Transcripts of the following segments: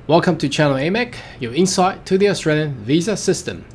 Welcome to Channel AMEC, your insight to the Australian visa system.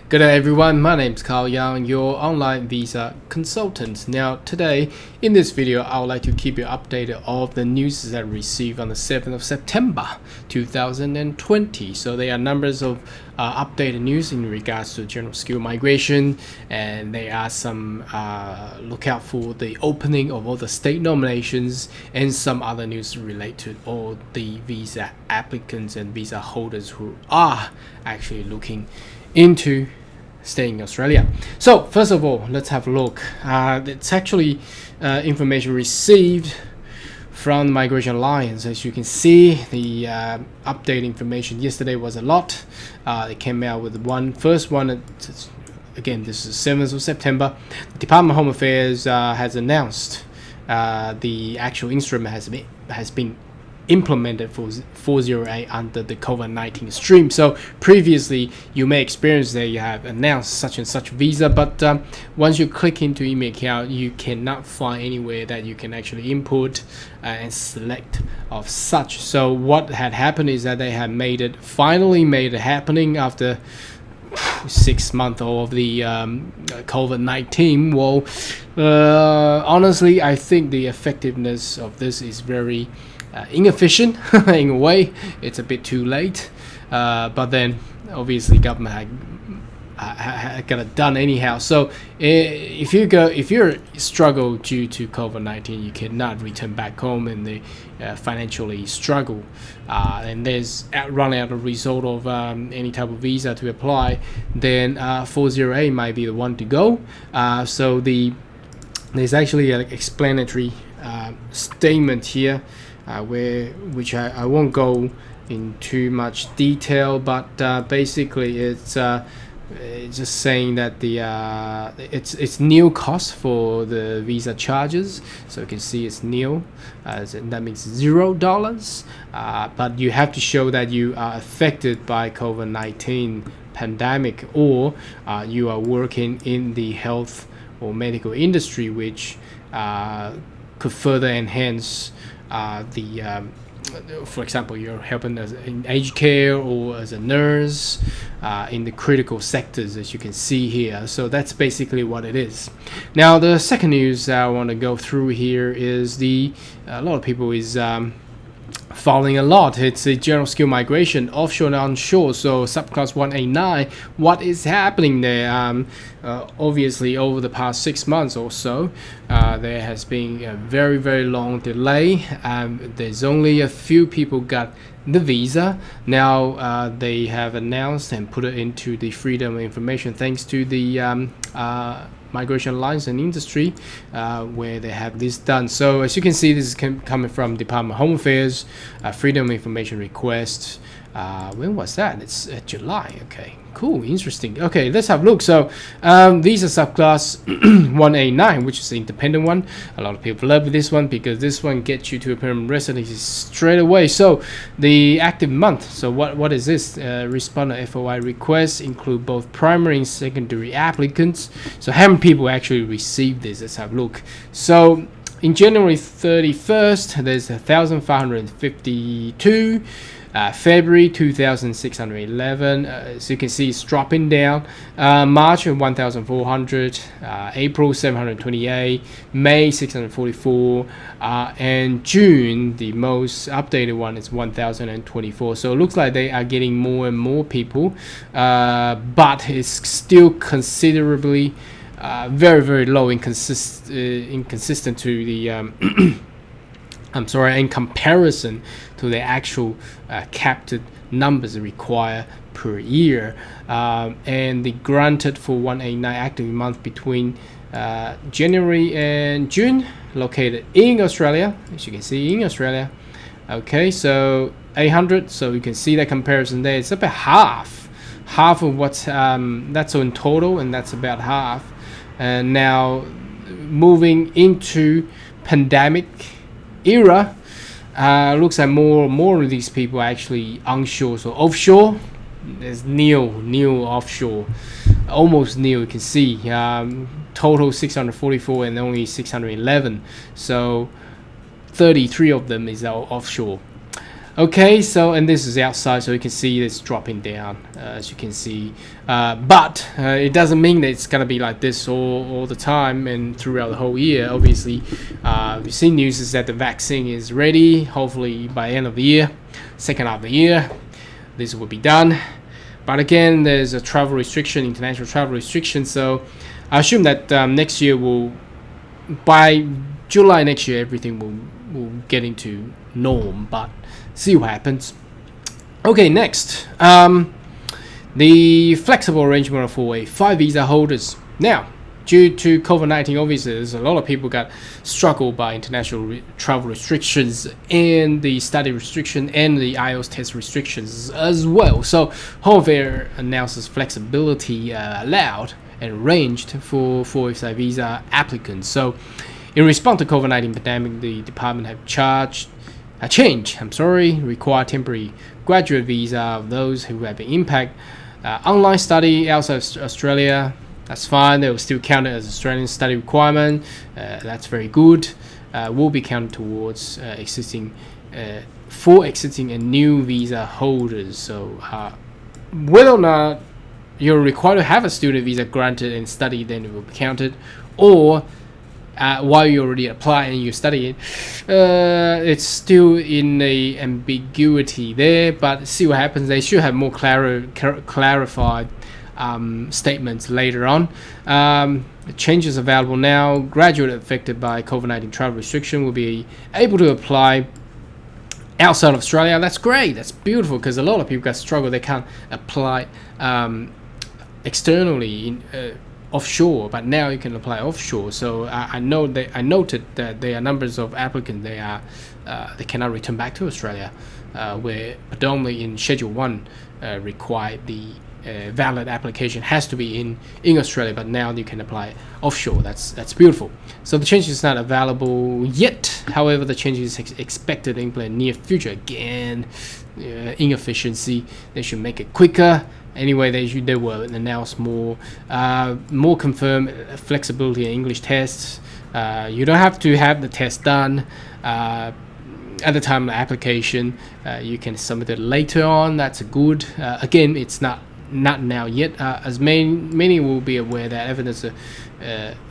Good day everyone, my name is Carl Young, your online visa consultant. Now today, in this video, I would like to keep you updated of the news that I received on the 7th of September 2020. So there are numbers of updated news in regards to general skill migration, and there are some look out for the opening of all the state nominations and some other news related to all the visa applicants and visa holders who are actually looking into staying in Australia. So first of all, let's have a look. It's actually information received from the Migration Alliance. As you can see, the update information yesterday was a lot. They came out with first one. Again, this is 7th of September. The Department of Home Affairs has announced the actual instrument has been implemented for 408 under the COVID-19 stream. So previously you may experience that you have announced such and such visa, but once you click into email account, you cannot find anywhere that you can actually input and select of such. So what had happened is that they had finally made it happening after 6 months of the COVID-19. Well, honestly, I think the effectiveness of this is very inefficient. In a way, it's a bit too late, but then obviously government had got it done anyhow. So if you struggle due to COVID-19, you cannot return back home and they financially struggle, and there's run out of result of any type of visa to apply, then 408 might be the one to go. So there's actually an explanatory statement here, which I won't go in too much detail, but basically it's just saying that it's nil cost for the visa charges. So you can see it's nil, that means $0. But you have to show that you are affected by COVID-19 pandemic, or you are working in the health or medical industry, which could further enhance for example, you're helping in aged care or as a nurse in the critical sectors, as you can see here. So that's basically what it is. Now the second news I want to go through here is a lot of people is following a lot. It's a general skill migration, offshore and onshore. So subclass 189, what is happening there? Obviously over the past 6 months or so, there has been a very, very long delay. There's only a few people got the visa. Now they have announced and put it into the freedom of information thanks to the Migration Alliance and Industry, where they have this done. So as you can see, this is coming from Department of Home Affairs, Freedom of Information request. When was that? It's July. Okay, cool, interesting. Okay, let's have a look. So these are subclass 189, which is the independent one. A lot of people love this one because this one gets you to a permanent residency straight away. So the active month, so what is this? Responder FOI requests include both primary and secondary applicants. So how many people actually received this? Let's have a look. So in January 31st, there's 1,552. February 2,611, so you can see it's dropping down. March 1,400, April 728, May 644, and June, the most updated one, is 1,024. So it looks like they are getting more and more people, but it's still considerably very, very low, inconsistent to the in comparison to the actual capped numbers required per year, and the granted for 189 active month between January and June, located in Australia, as you can see in Australia. Okay, so 800. So you can see that comparison there. It's about half of what's that's in total, and that's about half. And now moving into pandemic era, looks like more of these people are actually onshore, so offshore There's nil offshore, almost nil. You can see total 644 and only 611. So 33 of them is offshore. Okay, so and this is outside, so you can see it's dropping down, as you can see, but it doesn't mean that it's gonna be like this all the time and throughout the whole year. Obviously, we've seen news is that the vaccine is ready, hopefully by end of the year, second half of the year this will be done. But again, there's a travel restriction, international travel restriction, so I assume that next year by July next year everything will get into norm, but see what happens. Okay, next, the flexible arrangement for A5 visa holders. Now, due to COVID-19, obviously, there's a lot of people got struggled by international travel restrictions and the study restriction and the IELTS test restrictions as well. So, Home Affairs announces flexibility allowed and arranged for A5 visa applicants. So, in response to COVID-19 pandemic, the department have require temporary graduate visa of those who have been impacted. Online study outside Australia, that's fine. They will still count it as Australian study requirement. That's very good. Will be counted towards existing and new visa holders. So whether or not you're required to have a student visa granted and study, then it will be counted, or while you already apply and you study it, it's still in a ambiguity there, but see what happens. They should have more clarified statements later on. The changes available now. Graduate affected by COVID-19 travel restriction will be able to apply outside of Australia. That's great. That's beautiful, because a lot of people got struggle. They can't apply externally in offshore, but now you can apply offshore. So I noted that there are numbers of applicants they cannot return back to Australia, where predominantly in Schedule 1 required the valid application has to be in Australia, but now you can apply offshore. That's beautiful. So the change is not available yet. However, the change is expected to implement near future. Again, inefficiency. They should make it quicker. Anyway, they will announce more confirmed flexibility in English tests. You don't have to have the test done at the time of the application. You can submit it later on. That's good. Again, it's not now yet, as many will be aware that evidence.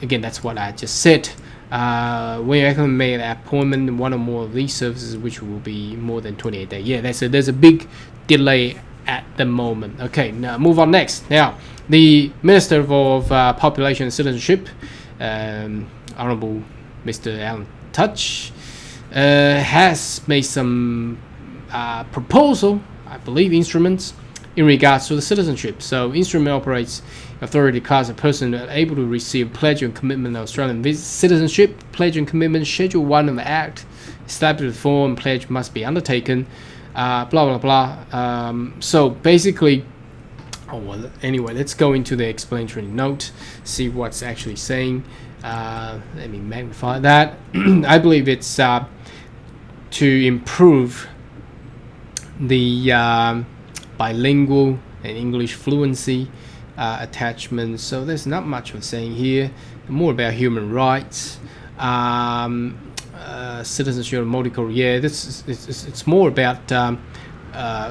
Again, that's what I just said. When you actually make an appointment in one or more of these services, which will be more than 28 days. Yeah, there's a big delay at the moment. Okay, now move on next. Now, the Minister of Population and Citizenship, Honourable Mr. Alan Tudge, has made some proposal, I believe, instruments in regards to the citizenship. So, instrument operates authority class a person able to receive pledge and commitment of Australian citizenship. Pledge and commitment, Schedule 1 of the Act, established the form pledge must be undertaken. Blah blah blah. So basically, anyway, let's go into the explanatory note, see what's actually saying. Let me magnify that. I believe it's to improve the bilingual and English fluency attachment. So there's not much of saying here. More about human rights. Citizenship, multicultural. Yeah, it's more about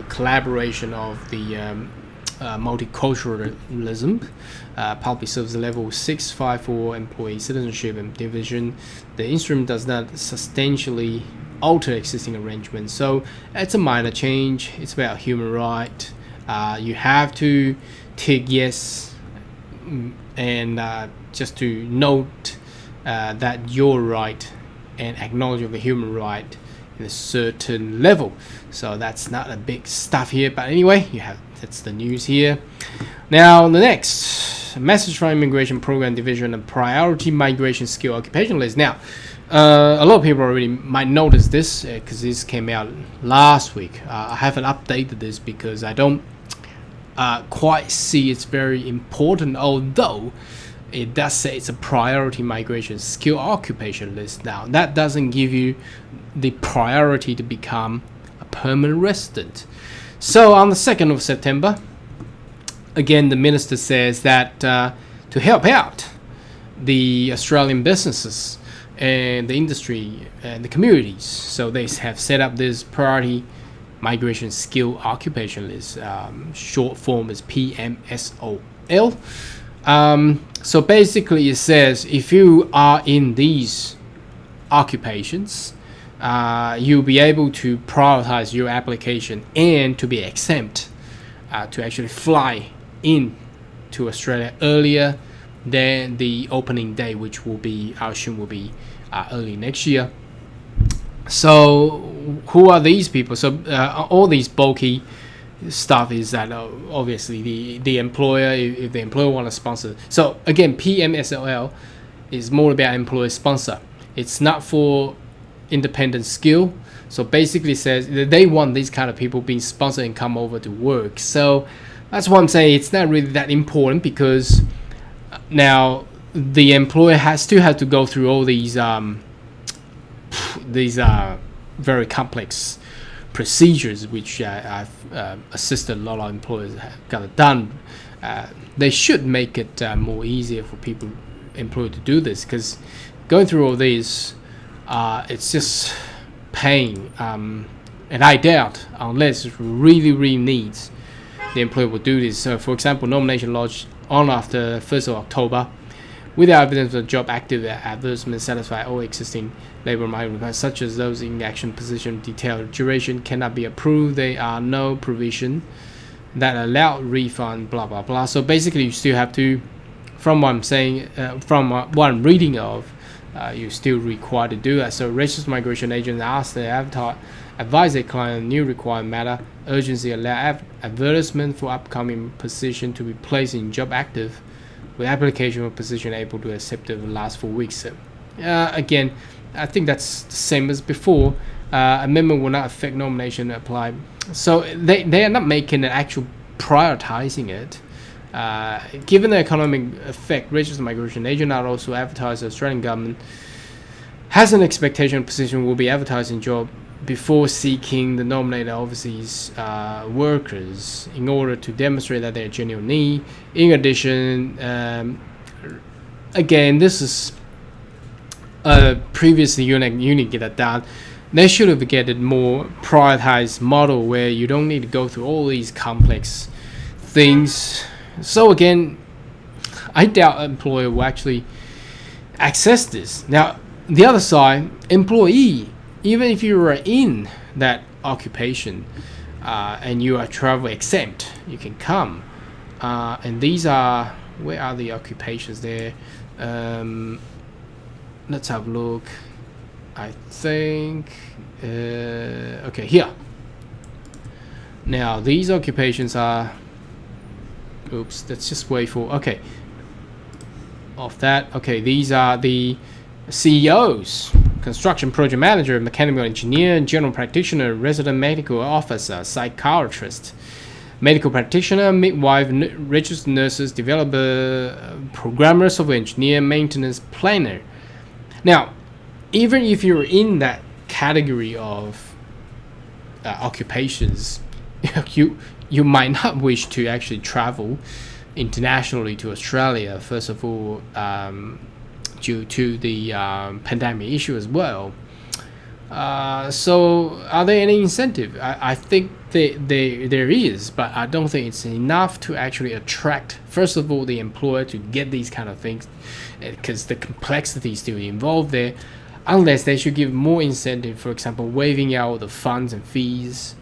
collaboration of the multiculturalism. Public service level 6 for employee citizenship and division. The instrument does not substantially alter existing arrangements, so it's a minor change. It's about human right. You have to tick yes, and just to note that your right and acknowledge of the human right in a certain level. So that's not a big stuff here, but anyway, that's the news here. Now the next message from Immigration Program Division and Priority Migration Skill Occupation List. Now a lot of people already might notice this because this came out last week. I haven't updated this because I don't quite see it's very important, although it does say it's a priority migration skill occupation list. Now, that doesn't give you the priority to become a permanent resident. So on the 2nd of September, again, the minister says that to help out the Australian businesses and the industry and the communities, so they have set up this priority migration skill occupation list. Short form is PMSOL. So basically, it says if you are in these occupations, you'll be able to prioritize your application and to be exempt to actually fly in to Australia earlier than the opening day, which will be, I assume, will be early next year. So who are these people? So all these bulky stuff is that obviously the employer, if the employer want to sponsor. So again, PMSOL is more about employer sponsor. It's not for independent skill. So basically says that they want these kind of people being sponsored and come over to work. So that's what I'm saying. It's not really that important, because now the employer still have to go through all these very complex procedures, which I've assisted a lot of employers have got it done. They should make it more easier for employers to do this, because going through all these, it's just pain. And I doubt, unless it really needs, the employer will do this. So, for example, nomination lodged on after 1st of October, without evidence of job active advertisement satisfy all existing labor market requirements, such as those in action position, detailed duration cannot be approved. There are no provision that allow refund, blah blah blah. So basically, you still have to, from what I'm saying, from what I'm reading of, you're still required to do that. So registered migration agents ask the advise their client new requirement matter urgency, allow advertisement for upcoming position to be placed in job active with application for position able to accept it the last 4 weeks. So, again, I think that's the same as before. Amendment will not affect nomination applied. So they are not making an actual prioritizing it. Given the economic effect, registered migration agent are also advertised. The Australian government has an expectation position will be advertised in job before seeking the nominated overseas workers in order to demonstrate that they're genuine need. In addition, again, this is previously uni get that done. They should have get a more prioritized model where you don't need to go through all these complex things. So again, I doubt an employer will actually access this. Now, the other side, employee, even if you are in that occupation and you are travel exempt, you can come. And these are, where are the occupations there? Let's have a look. I think, okay, here. Now, these occupations are, oops, let's just wait for, okay. Of that, okay, these are the CEOs, construction project manager, mechanical engineer, general practitioner, resident medical officer, psychiatrist, medical practitioner, midwife, registered nurses, developer, programmer, software engineer, maintenance planner. Now, even if you're in that category of occupations, you might not wish to actually travel internationally to Australia, first of all, due to the pandemic issue as well. So are there any incentive? I think there is, but I don't think it's enough to actually attract, first of all, the employer to get these kind of things, because the complexity is still involved there, unless they should give more incentive, for example, waiving out the funds and fees.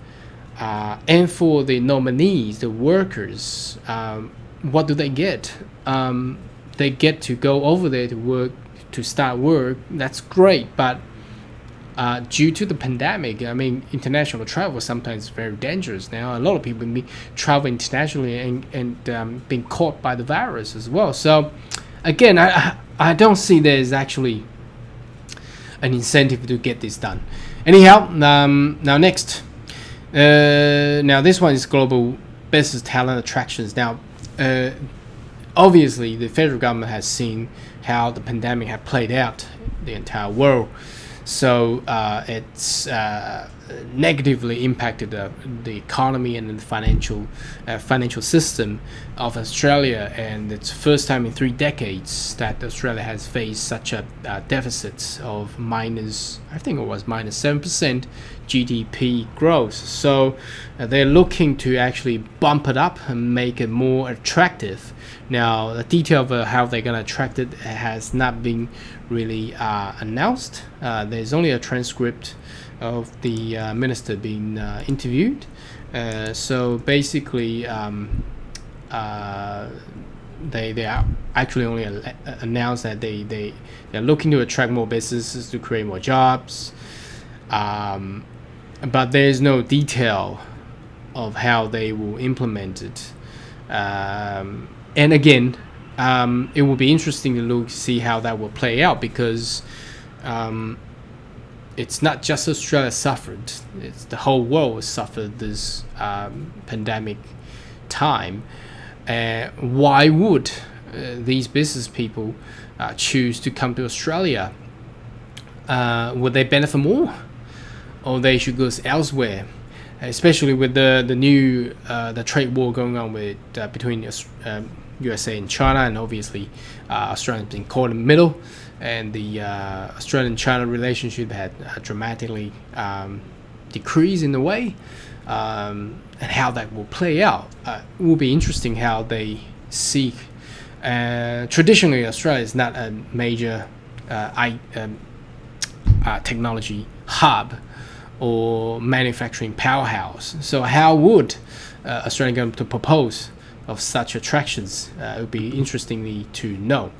And for the nominees, the workers, what do they get? They get to go over there to work, to start work. That's great, but due to the pandemic, I mean, international travel sometimes is very dangerous now. A lot of people travel internationally and being caught by the virus as well. So again, I don't see there's actually an incentive to get this done. Anyhow, now next. Now this one is global business talent attractions. Now, obviously, the federal government has seen how the pandemic had played out the entire world. So it's negatively impacted the economy and the financial system of Australia, and it's the first time in 3 decades that Australia has faced such a deficit of minus, I think it was minus 7% GDP growth. So they're looking to actually bump it up and make it more attractive. Now, the detail of how they're going to attract it has not been really announced. There's only a transcript of the minister being interviewed. So basically, they are actually only announced that they're looking to attract more businesses to create more jobs. But there's no detail of how they will implement it. And again, it will be interesting to see how that will play out, because it's not just Australia suffered; it's the whole world has suffered this pandemic time. Why would these business people choose to come to Australia? Would they benefit more, or they should go elsewhere? Especially with the new the trade war going on with between USA and China, and obviously Australia's been caught in the middle, and the Australian-China relationship had dramatically decreased in a way, and how that will play out. It will be interesting how they seek. Traditionally, Australia is not a major technology hub or manufacturing powerhouse. So how would Australia going to propose of such attractions? It would be interesting to know.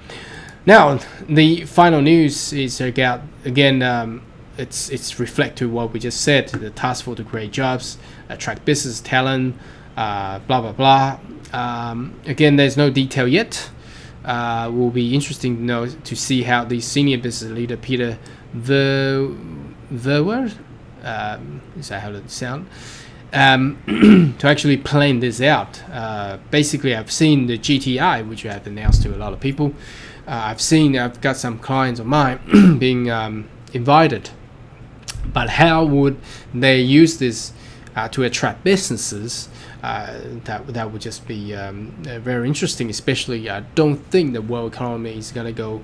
Now, the final news is again, it's reflect to what we just said: the task force to create jobs, attract business talent, blah blah blah. Again, there's no detail yet. Will be interesting to know to see how the senior business leader Peter Verwer, is that how it sound? To actually plan this out. Basically, I've seen the GTI, which I have announced to a lot of people. I've got some clients of mine being invited, but how would they use this to attract businesses? That would just be very interesting. Especially, I don't think the world economy is gonna go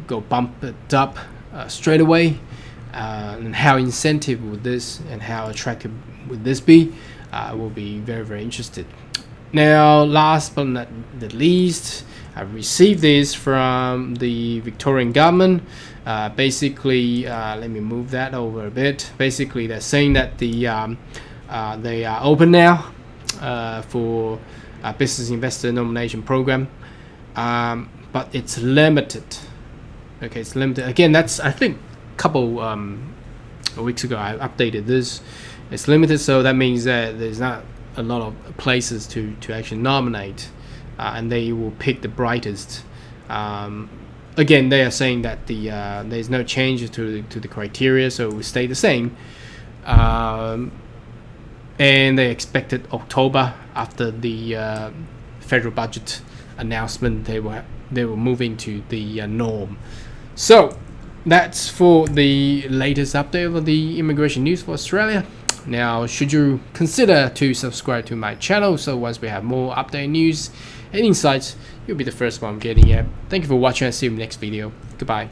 bump it up straight away. And how incentive would this and how attractive would this be? Will be very, very interested. Now, last but not the least, I've received this from the Victorian government. Basically, let me move that over a bit. Basically, they're saying that they are open now for a business investor nomination program, but it's limited. Okay, it's limited. Again, that's, I think, couple weeks ago I updated this. It's limited, so that means that there's not a lot of places to actually nominate, and they will pick the brightest. Again, they are saying that there's no change to the criteria, so it will stay the same, and they expected October after the federal budget announcement. They were moving to the norm. So that's for the latest update of the immigration news for Australia. Now, should you consider to subscribe to my channel, so once we have more update news and insights, you'll be the first one getting it. Thank you for watching, and see you in the next video. Goodbye.